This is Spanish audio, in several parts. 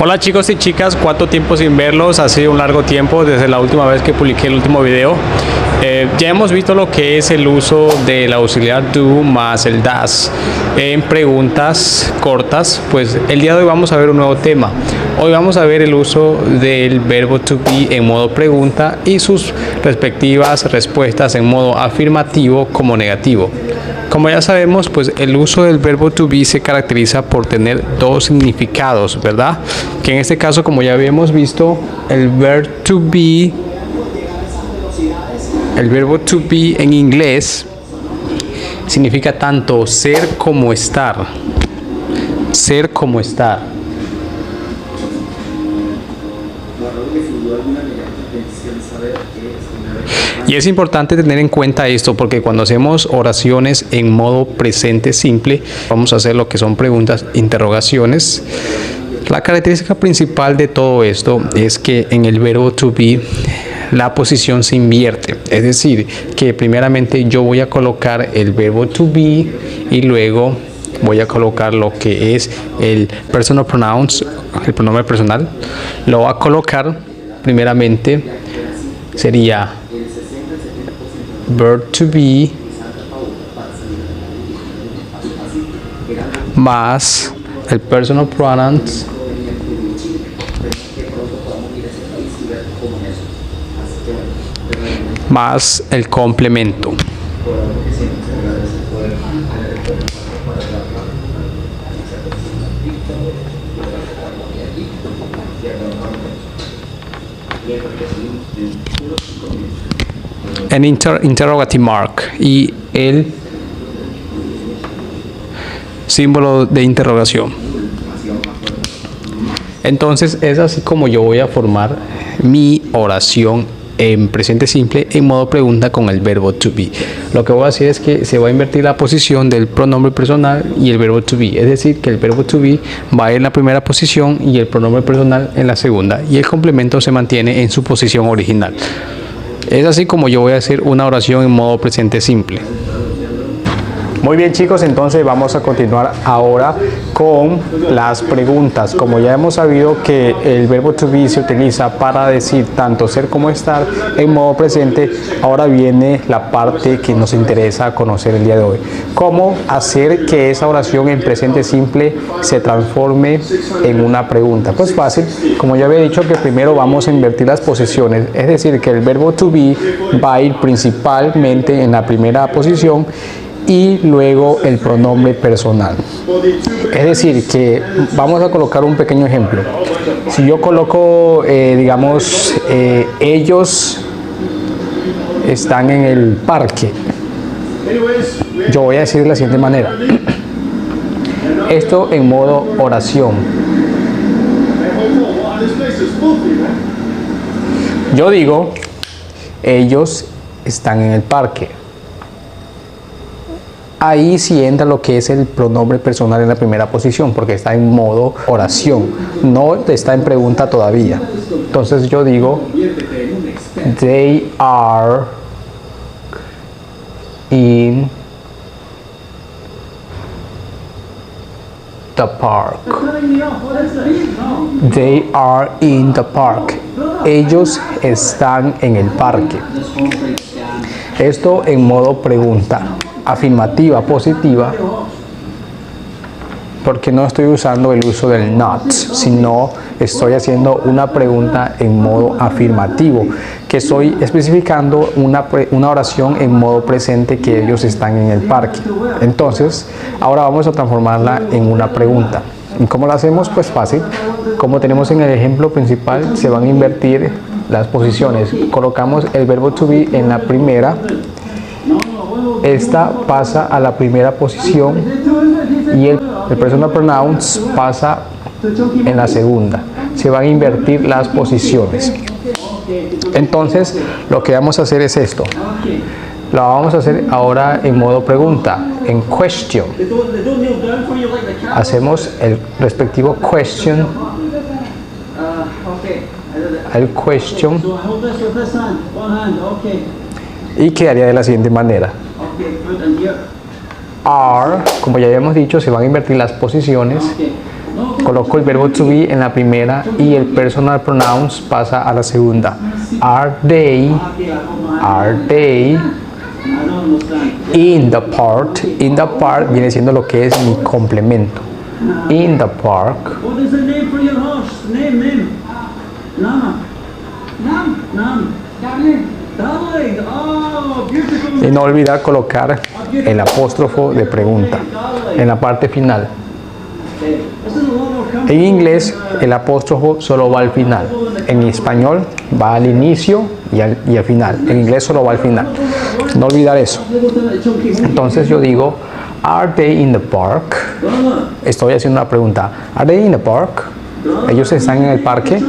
Hola chicos y chicas, ¿cuánto tiempo sin verlos? Ha sido un largo tiempo desde la última vez que publiqué el último video. Ya hemos visto lo que es el uso del auxiliar do más el das en preguntas cortas. Pues el día de hoy vamos a ver un nuevo tema. Hoy vamos a ver el uso del verbo to be en modo pregunta y sus respectivas respuestas en modo afirmativo como negativo. Como ya sabemos, pues el uso del verbo to be se caracteriza por tener dos significados, ¿verdad? Que en este caso, como ya habíamos visto, el verbo to be en inglés significa tanto ser como estar. Ser como estar. Y es importante tener en cuenta esto porque cuando hacemos oraciones en modo presente simple, vamos a hacer lo que son preguntas, interrogaciones. La característica principal de todo esto es que en el verbo to be la posición se invierte. Es decir, que primeramente yo voy a colocar el verbo to be y luego voy a colocar lo que es el personal pronouns, el pronombre personal. Lo voy a colocar primeramente, sería verb to be más el personal pronouns más el complemento. En interrogative mark y el símbolo de interrogación. Entonces es así como yo voy a formar mi oración en presente simple en modo pregunta con el verbo to be. Lo que voy a hacer es que se va a invertir la posición del pronombre personal y el verbo to be. Es decir, que el verbo to be va en la primera posición y el pronombre personal en la segunda. Y el complemento se mantiene en su posición original. Es así como yo voy a hacer una oración en modo presente simple. Muy bien chicos, entonces vamos a continuar ahora con las preguntas. Como ya hemos sabido que el verbo to be se utiliza para decir tanto ser como estar en modo presente, ahora viene la parte que nos interesa conocer el día de hoy. ¿Cómo hacer que esa oración en presente simple se transforme en una pregunta? Pues fácil, como ya había dicho que primero vamos a invertir las posiciones, es decir que el verbo to be va a ir principalmente en la primera posición y luego el pronombre personal. Es decir, que vamos a colocar un pequeño ejemplo. Si yo coloco, digamos, ellos están en el parque, yo voy a decir de la siguiente manera. Esto en modo oración. Yo digo, ellos están en el parque. Ahí sí entra lo que es el pronombre personal en la primera posición, porque está en modo oración, no está en pregunta todavía. Entonces yo digo, they are in the park. They are in the park. Ellos están en el parque. Esto en modo pregunta. Afirmativa, positiva, porque no estoy usando el uso del not, sino estoy haciendo una pregunta en modo afirmativo, que estoy especificando una oración en modo presente que ellos están en el parque. Entonces, ahora vamos a transformarla en una pregunta. ¿Y cómo lo hacemos? Pues fácil. Como tenemos en el ejemplo principal, se van a invertir las posiciones. Colocamos el verbo to be en la primera. Esta pasa a la primera posición y el personal pronouns pasa en la segunda. Se van a invertir las posiciones. Entonces, lo que vamos a hacer es esto. Lo vamos a hacer ahora en modo pregunta, en question. Hacemos el respectivo question. El question. Y quedaría de la siguiente manera. Are, como ya habíamos dicho, se van a invertir las posiciones Coloco el verbo to be en la primera y el personal pronouns pasa a la segunda. Are they in the park? In the park viene siendo lo que es mi complemento. In the park. What is the name for your horse? Name. Nama. Nam. Darling. Oh, beautiful. Y no olvidar colocar el apóstrofo de pregunta en la parte final. En inglés el apóstrofo solo va al final. En español va al inicio y al final. En inglés solo va al final. No olvidar eso. Entonces yo digo, are they in the park? Estoy haciendo una pregunta. Are they in the park? Ellos están en el parque.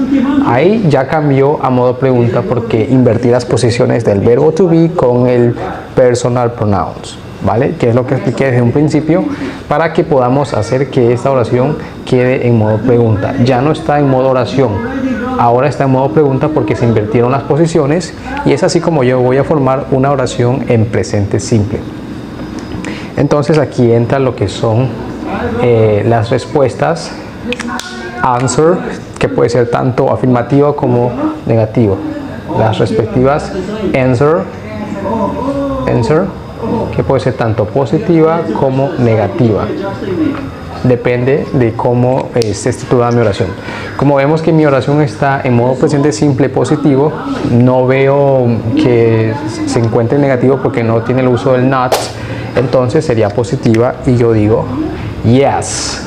Ahí ya cambió a modo pregunta porque invertí las posiciones del verbo to be con el personal pronouns, ¿vale? Que es lo que expliqué desde un principio para que podamos hacer que esta oración quede en modo pregunta. Ya no está en modo oración, ahora está en modo pregunta porque se invirtieron las posiciones y es así como yo voy a formar una oración en presente simple. Entonces aquí entra lo que son las respuestas. Answer, que puede ser tanto afirmativo como negativo. Las respectivas answer, que puede ser tanto positiva como negativa. Depende de cómo esté estructurada mi oración. Como vemos que mi oración está en modo presente simple positivo, no veo que se encuentre en negativo porque no tiene el uso del not, entonces sería positiva y yo digo yes.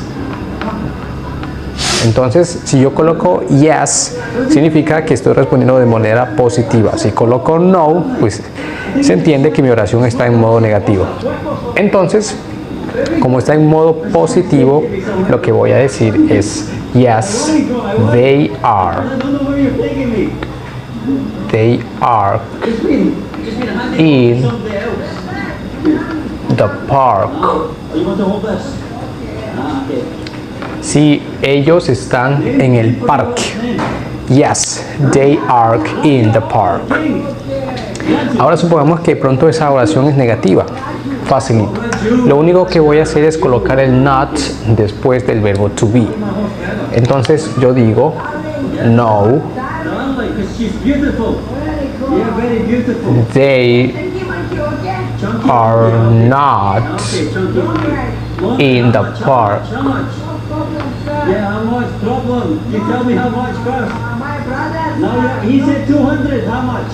Entonces, si yo coloco yes, significa que estoy respondiendo de manera positiva. Si coloco no, pues se entiende que mi oración está en modo negativo. Entonces, como está en modo positivo, lo que voy a decir es yes, they are. They are in the park. Si ellos están en el parque. Yes, they are in the park. Ahora supongamos que pronto esa oración es negativa. Facilito. Lo único que voy a hacer es colocar el not después del verbo to be. Entonces yo digo no, they are not in the park. Yeah, how much problem? You tell me how much first. My brother. No, he said 200. How much?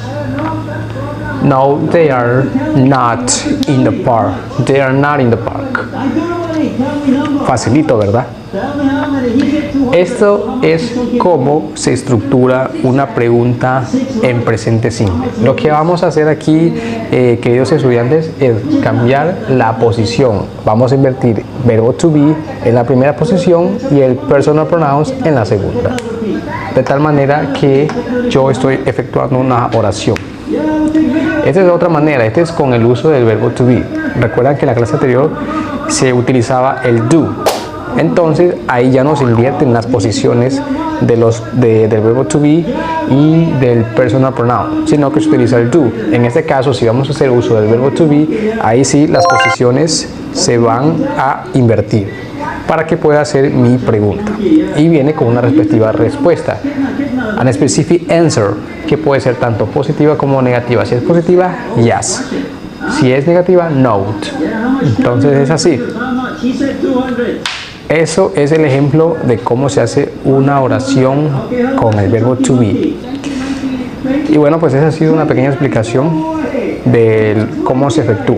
No, they are not in the park. They are not in the park. I don't know what he tell me number. Facilito, ¿verdad? Tell me how many. He said 200. Esto es cómo se estructura una pregunta en presente simple. Lo que vamos a hacer aquí, queridos estudiantes, es cambiar la posición. Vamos a invertir verbo to be en la primera posición y el personal pronouns en la segunda. De tal manera que yo estoy efectuando una oración. Esta es otra manera, este es con el uso del verbo to be. Recuerdan que en la clase anterior se utilizaba el do. Entonces ahí ya nos invierten las posiciones del verbo to be y del personal pronoun, sino que se utiliza el do. En este caso, si vamos a hacer uso del verbo to be, ahí sí las posiciones se van a invertir para que pueda hacer mi pregunta. Y viene con una respectiva respuesta. An specific answer, que puede ser tanto positiva como negativa. Si es positiva, yes. Si es negativa, no. Entonces es así. Eso es el ejemplo de cómo se hace una oración con el verbo to be. Y bueno, pues esa ha sido una pequeña explicación de cómo se efectúa.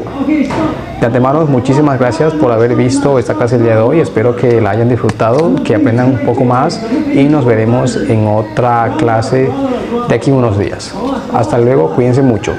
De antemano, muchísimas gracias por haber visto esta clase el día de hoy. Espero que la hayan disfrutado, que aprendan un poco más y nos veremos en otra clase de aquí unos días. Hasta luego, cuídense mucho.